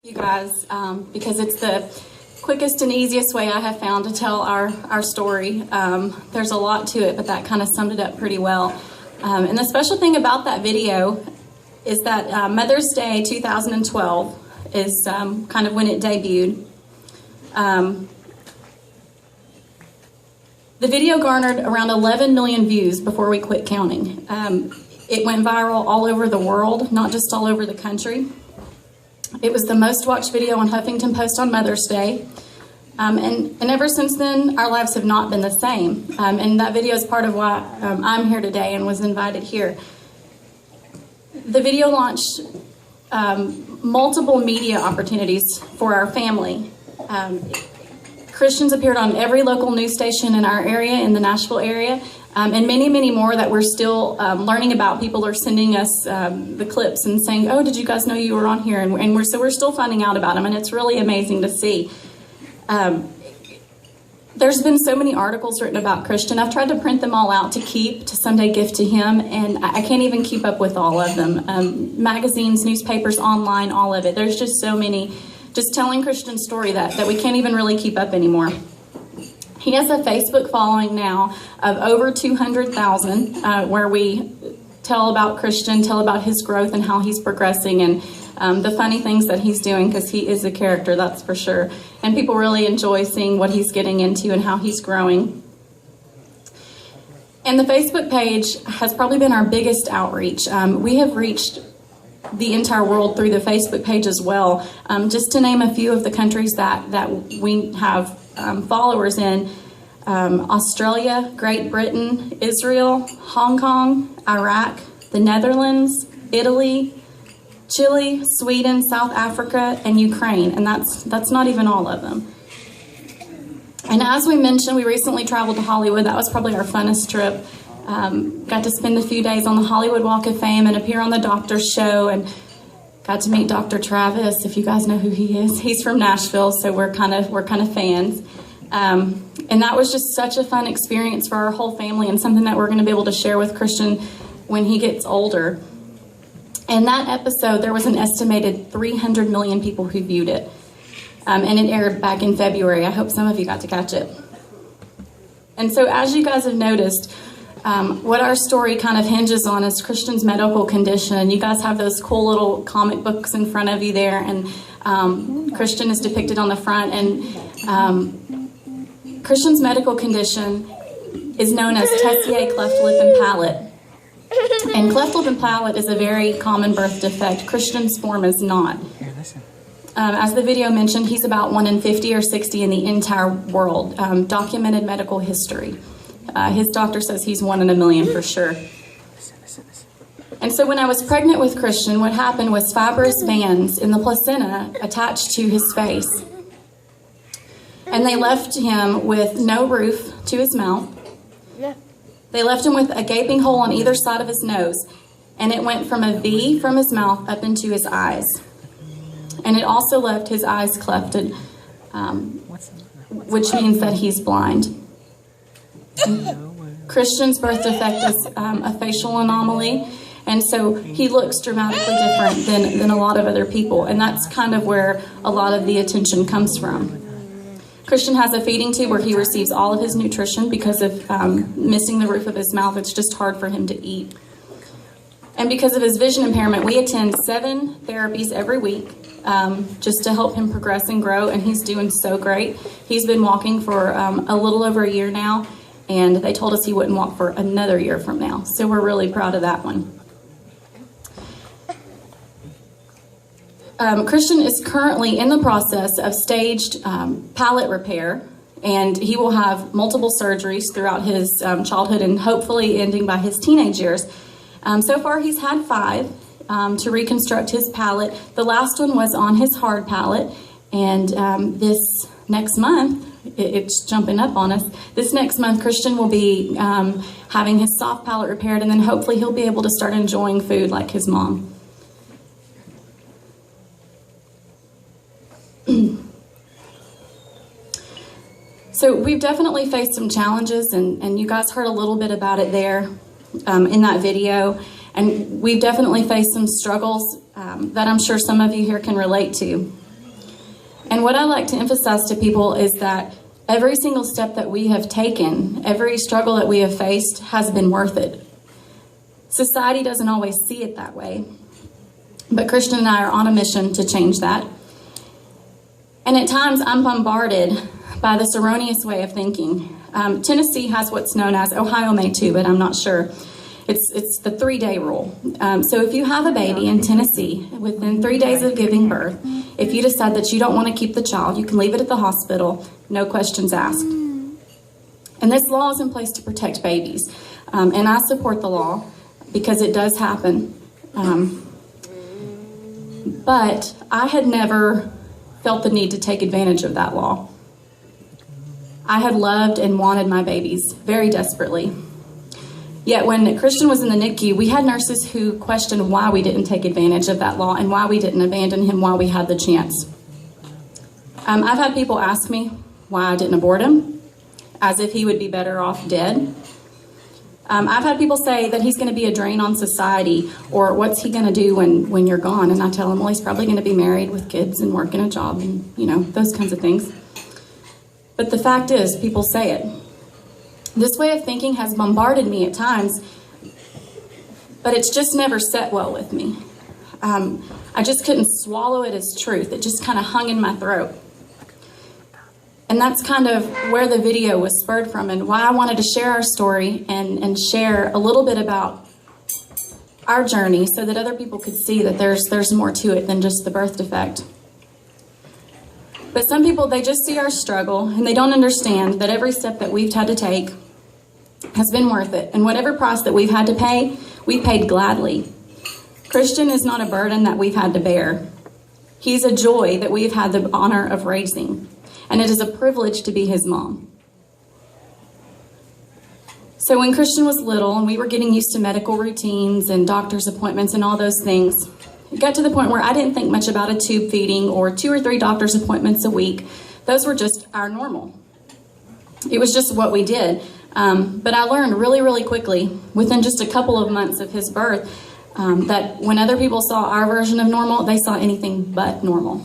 You guys, because it's the quickest and easiest way I have found to tell our story. There's a lot to it, but that kind of summed it up pretty well. And the special thing about that video is that Mother's Day 2012 is kind of when it debuted. The video garnered around 11 million views before we quit counting. It went viral all over the world, not just all over the country. It was the most watched video on Huffington Post on Mother's Day. And ever since then, our lives have not been the same. And that video is part of why I'm here today and was invited here. The video launched multiple media opportunities for our family. Christians appeared on every local news station in our area, in the Nashville area, and many, many more that we're still learning about. People are sending us the clips and saying, "Oh, did you guys know you were on here?" And we're still finding out about them, and it's really amazing to see. There's been so many articles written about Christian. I've tried to print them all out to keep to someday gift to him, and I can't even keep up with all of them. Magazines, newspapers, online, all of it. There's just so many, just telling Christian's story that we can't even really keep up anymore. He has a Facebook following now of over 200,000, where we tell about Christian, tell about his growth and how he's progressing, and the funny things that he's doing, because he is a character, that's for sure. And people really enjoy seeing what he's getting into and how he's growing. And the Facebook page has probably been our biggest outreach. We have reached the entire world through the Facebook page as well. Just to name a few of the countries that we have followers in: Australia, Great Britain, Israel, Hong Kong, Iraq, the Netherlands, Italy, Chile, Sweden, South Africa, and Ukraine, and that's not even all of them. And as we mentioned, we recently traveled to Hollywood. That was probably our funnest trip. Got to spend a few days on the Hollywood Walk of Fame and appear on the Doctor's Show, and got to meet Dr. Travis, if you guys know who he is. He's from Nashville, so we're kind of fans. And that was just such a fun experience for our whole family, and something that we're going to be able to share with Christian when he gets older. And that episode, there was an estimated 300 million people who viewed it. And it aired back in February. I hope some of you got to catch it. And so as you guys have noticed, what our story kind of hinges on is Christian's medical condition. You guys have those cool little comic books in front of you there, and Christian is depicted on the front. And Christian's medical condition is known as Tessier cleft lip and palate. And cleft lip and palate is a very common birth defect. Christian's form is not. Here, listen. As the video mentioned, he's about 1 in 50 or 60 in the entire world. Documented medical history. His doctor says he's 1 in a million for sure. Listen. And so when I was pregnant with Christian, what happened was fibrous bands in the placenta attached to his face. And they left him with no roof to his mouth. They left him with a gaping hole on either side of his nose, and it went from a V from his mouth up into his eyes. And it also left his eyes clefted, which means that he's blind. Christian's birth defect is a facial anomaly, and so he looks dramatically different than a lot of other people, and that's kind of where a lot of the attention comes from. Christian has a feeding tube where he receives all of his nutrition because of missing the roof of his mouth. It's just hard for him to eat. And because of his vision impairment, we attend 7 therapies every week just to help him progress and grow, and he's doing so great. He's been walking for a little over a year now, and they told us he wouldn't walk for another year from now. So we're really proud of that one. Christian is currently in the process of staged palate repair, and he will have multiple surgeries throughout his childhood and hopefully ending by his teenage years. So far he's had 5 to reconstruct his palate. The last one was on his hard palate, and this next month, it's jumping up on us, this next month Christian will be having his soft palate repaired, and then hopefully he'll be able to start enjoying food like his mom. So we've definitely faced some challenges, and you guys heard a little bit about it there in that video. And we've definitely faced some struggles that I'm sure some of you here can relate to. And what I like to emphasize to people is that every single step that we have taken, every struggle that we have faced has been worth it. Society doesn't always see it that way, but Christian and I are on a mission to change that. And at times I'm bombarded by this erroneous way of thinking. Tennessee has what's known as, Ohio may too, but I'm not sure. It's the 3-day rule. So if you have a baby in Tennessee, within 3 days of giving birth, if you decide that you don't want to keep the child, you can leave it at the hospital, no questions asked. And this law is in place to protect babies. And I support the law because it does happen. But I had never felt the need to take advantage of that law. I had loved and wanted my babies very desperately. Yet when Christian was in the NICU, we had nurses who questioned why we didn't take advantage of that law and why we didn't abandon him while we had the chance. I've had people ask me why I didn't abort him, as if he would be better off dead. I've had people say that he's going to be a drain on society, or what's he going to do when you're gone? And I tell them, well, he's probably going to be married with kids and working a job and, those kinds of things. But the fact is, people say it. This way of thinking has bombarded me at times, but it's just never set well with me. I just couldn't swallow it as truth. It just kind of hung in my throat. And that's kind of where the video was spurred from and why I wanted to share our story and share a little bit about our journey so that other people could see that there's more to it than just the birth defect. But some people, they just see our struggle and they don't understand that every step that we've had to take has been worth it. And whatever price that we've had to pay, we paid gladly. Christian is not a burden that we've had to bear. He's a joy that we've had the honor of raising. And it is a privilege to be his mom. So when Christian was little and we were getting used to medical routines and doctor's appointments and all those things, it got to the point where I didn't think much about a tube feeding or 2 or 3 doctor's appointments a week. Those were just our normal. It was just what we did. But I learned really, really quickly, within just a couple of months of his birth, that when other people saw our version of normal, they saw anything but normal.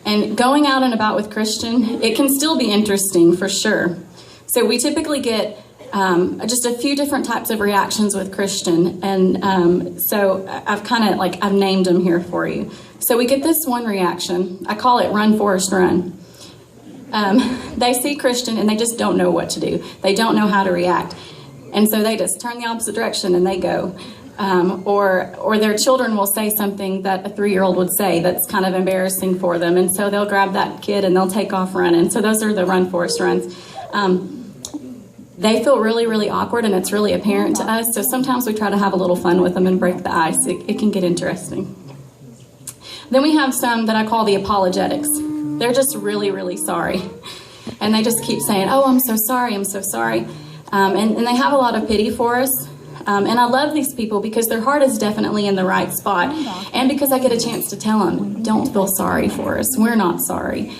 And going out and about with Christian, it can still be interesting for sure. So we typically get just a few different types of reactions with Christian. And so I've named them here for you. So we get this one reaction. I call it run, Forrest, run. They see Christian and they just don't know what to do. They don't know how to react. And so they just turn the opposite direction and they go. Or their children will say something that a 3-year-old would say that's kind of embarrassing for them. And so they'll grab that kid and they'll take off running. So those are the run, Forrest, runs. They feel really, really awkward and it's really apparent to us. So sometimes we try to have a little fun with them and break the ice. It can get interesting. Then we have some that I call the apologetics. They're just really, really sorry. And they just keep saying, oh, I'm so sorry, I'm so sorry. And they have a lot of pity for us. And I love these people because their heart is definitely in the right spot. And because I get a chance to tell them, don't feel sorry for us. We're not sorry.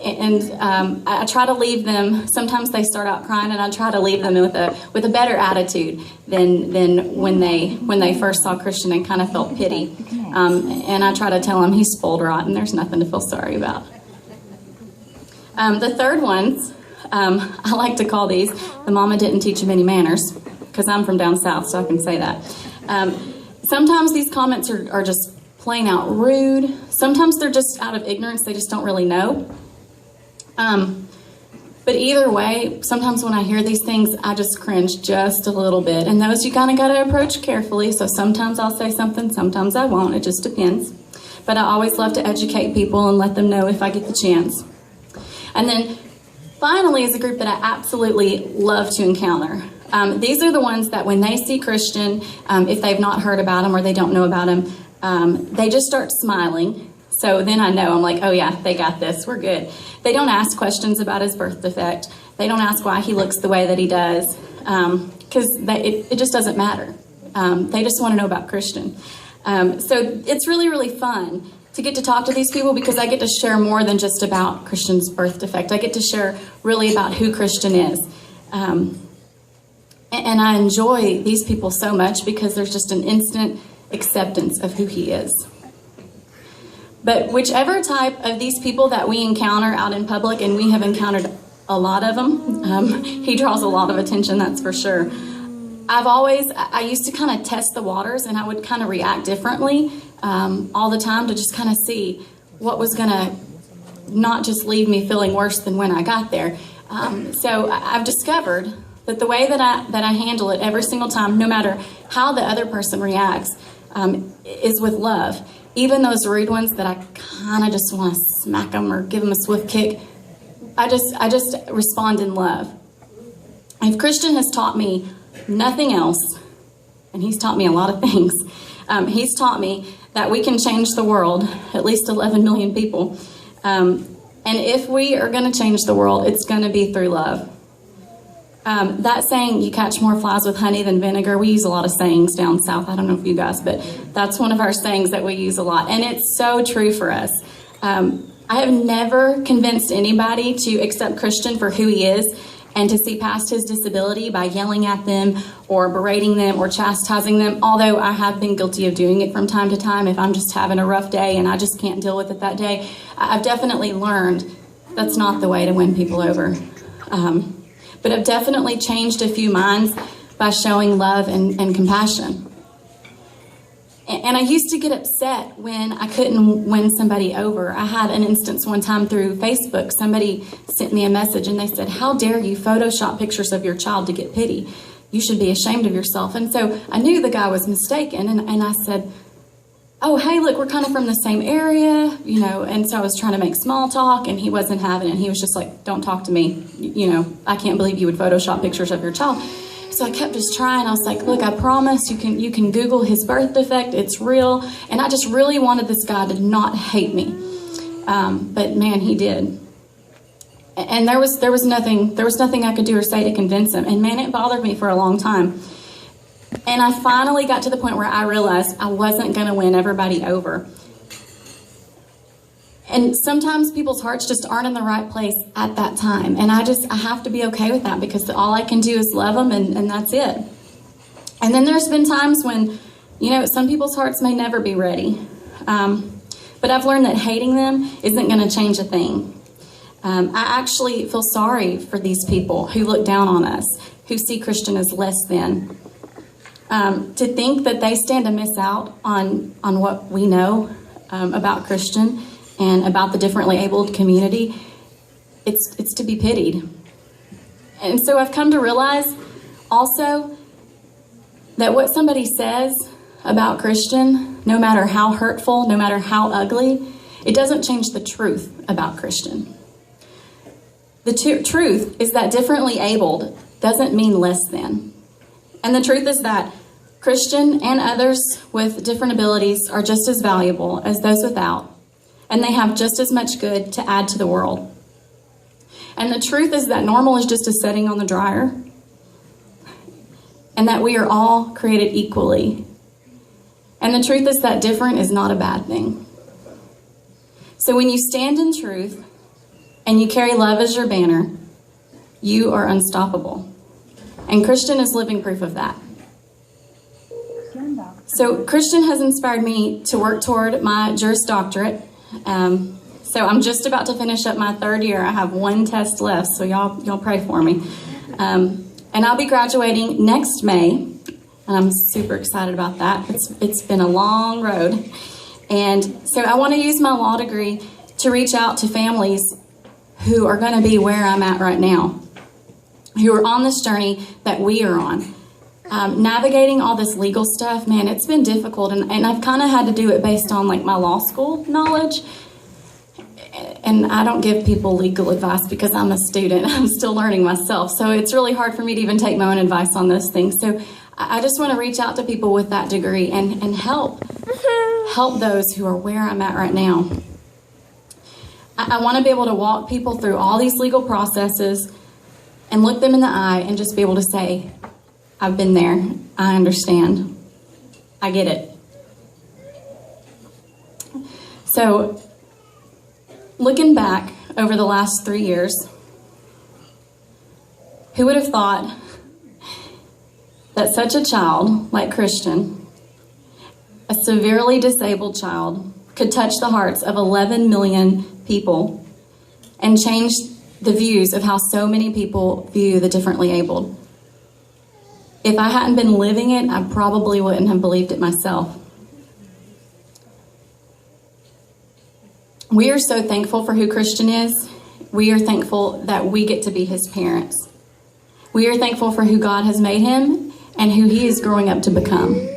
I try to leave them, sometimes they start out crying, and I try to leave them with a better attitude than when they first saw Christian and kind of felt pity. And I try to tell them he's spoiled rotten, there's nothing to feel sorry about. The third ones, I like to call these, the mama didn't teach him any manners, because I'm from down south, so I can say that. Sometimes these comments are just plain out rude. Sometimes they're just out of ignorance, they just don't really know. But either way, sometimes when I hear these things, I just cringe just a little bit. And those you kind of got to approach carefully. So sometimes I'll say something, sometimes I won't. It just depends. But I always love to educate people and let them know if I get the chance. And then finally is a group that I absolutely love to encounter. These are the ones that when they see Christian, if they've not heard about him or they don't know about him, they just start smiling. So then I know, I'm like, oh yeah, they got this, we're good. They don't ask questions about his birth defect. They don't ask why he looks the way that he does, because it just doesn't matter. They just want to know about Christian. So it's really, really fun to get to talk to these people because I get to share more than just about Christian's birth defect. I get to share really about who Christian is. And I enjoy these people so much because there's just an instant acceptance of who he is. But whichever type of these people that we encounter out in public, and we have encountered a lot of them, he draws a lot of attention, that's for sure. I used to kind of test the waters, and I would kind of react differently all the time to just kind of see what was going to not just leave me feeling worse than when I got there. So I've discovered that the way that I handle it every single time, no matter how the other person reacts, is with love. Even those rude ones that I kind of just want to smack them or give them a swift kick, I just respond in love. If Christian has taught me nothing else, and he's taught me a lot of things, he's taught me that we can change the world, at least 11 million people. And if we are going to change the world, it's going to be through love. That saying, you catch more flies with honey than vinegar, we use a lot of sayings down south. I don't know if you guys, but that's one of our sayings that we use a lot. And it's so true for us. I have never convinced anybody to accept Christian for who he is and to see past his disability by yelling at them or berating them or chastising them, although I have been guilty of doing it from time to time. If I'm just having a rough day and I just can't deal with it that day, I've definitely learned that's not the way to win people over. But I've definitely changed a few minds by showing love and compassion. And I used to get upset when I couldn't win somebody over. I had an instance one time through Facebook. Somebody sent me a message and they said, "How dare you Photoshop pictures of your child to get pity? You should be ashamed of yourself." And so I knew the guy was mistaken. And I said, "Oh, hey, look, we're kind of from the same area, you know." And so I was trying to make small talk, and he wasn't having it. He was just like, "Don't talk to me. You know, I can't believe you would Photoshop pictures of your child." So I kept just trying. I was like, "Look, I promise you can Google his birth defect. It's real." And I just really wanted this guy to not hate me. But man, he did. And there was nothing I could do or say to convince him. And man, it bothered me for a long time. And I finally got to the point where I realized I wasn't going to win everybody over. And sometimes people's hearts just aren't in the right place at that time. And I have to be okay with that, because all I can do is love them, and that's it. And then there's been times when, you know, some people's hearts may never be ready. But I've learned that hating them isn't going to change a thing. I actually feel sorry for these people who look down on us, who see Christian as less than. To think that they stand to miss out on what we know about Christian and about the differently abled community, it's to be pitied. And so I've come to realize also that what somebody says about Christian, no matter how hurtful, no matter how ugly, it doesn't change the truth about Christian. The truth is that differently abled doesn't mean less than. And the truth is that Christian and others with different abilities are just as valuable as those without, and they have just as much good to add to the world. And the truth is that normal is just a setting on the dryer, and that we are all created equally. And the truth is that different is not a bad thing. So when you stand in truth and you carry love as your banner, you are unstoppable. And Christian is living proof of that. So Christian has inspired me to work toward my Juris Doctorate. So I'm just about to finish up my third year. I have one test left, so y'all pray for me. And I'll be graduating next May, and I'm super excited about that. It's been a long road. And so I want to use my law degree to reach out to families who are going to be where I'm at right now, who are on this journey that we are on. Navigating all this legal stuff, man, it's been difficult, and I've kind of had to do it based on like my law school knowledge. And I don't give people legal advice because I'm a student. I'm still learning myself. So it's really hard for me to even take my own advice on those things. So I just want to reach out to people with that degree and help those who are where I'm at right now. I want to be able to walk people through all these legal processes and look them in the eye and just be able to say, I've been there. I understand. I get it. So, looking back over the last 3 years, who would have thought that such a child like Christian, a severely disabled child, could touch the hearts of 11 million people and change the views of how so many people view the differently abled. If I hadn't been living it, I probably wouldn't have believed it myself. We are so thankful for who Christian is. We are thankful that we get to be his parents. We are thankful for who God has made him and who he is growing up to become.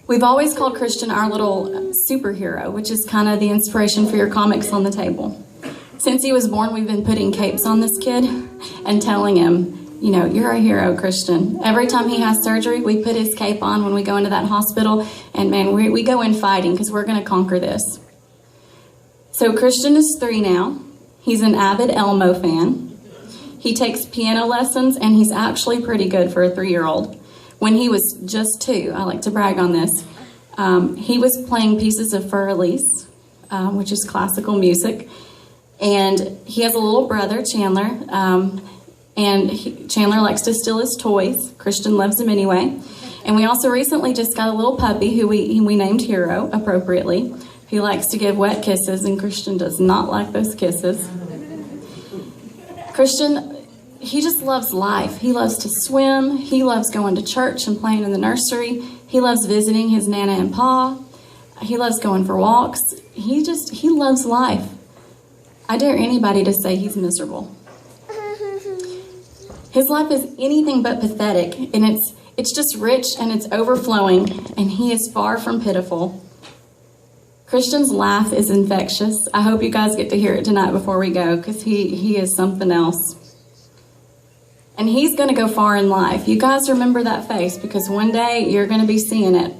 We've always called Christian our little superhero, which is kind of the inspiration for your comics on the table. Since he was born, we've been putting capes on this kid and telling him, you know, you're a hero, Christian. Every time he has surgery, we put his cape on when we go into that hospital, and man, we go in fighting because we're going to conquer this. So Christian is 3 now. He's an avid Elmo fan. He takes piano lessons, and he's actually pretty good for a 3-year-old. When he was just 2, I like to brag on this, he was playing pieces of Fur Elise, which is classical music, and he has a little brother, Chandler, Chandler likes to steal his toys. Christian loves him anyway. And we also recently just got a little puppy who we named Hero, appropriately. He likes to give wet kisses, and Christian does not like those kisses. Christian, he just loves life. He loves to swim. He loves going to church and playing in the nursery. He loves visiting his Nana and Pa. He loves going for walks. He loves life. I dare anybody to say he's miserable. His life is anything but pathetic, and it's just rich and it's overflowing, and he is far from pitiful. Christian's laugh is infectious. I hope you guys get to hear it tonight before we go, because he is something else. And he's going to go far in life. You guys remember that face, because one day you're going to be seeing it.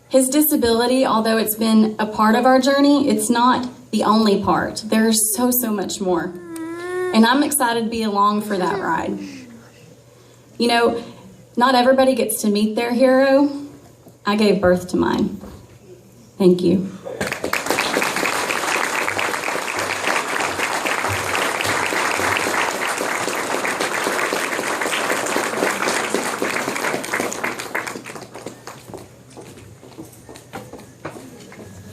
His disability, although it's been a part of our journey, it's not the only part. There's so much more. And I'm excited to be along for that ride. You know, not everybody gets to meet their hero. I gave birth to mine. Thank you.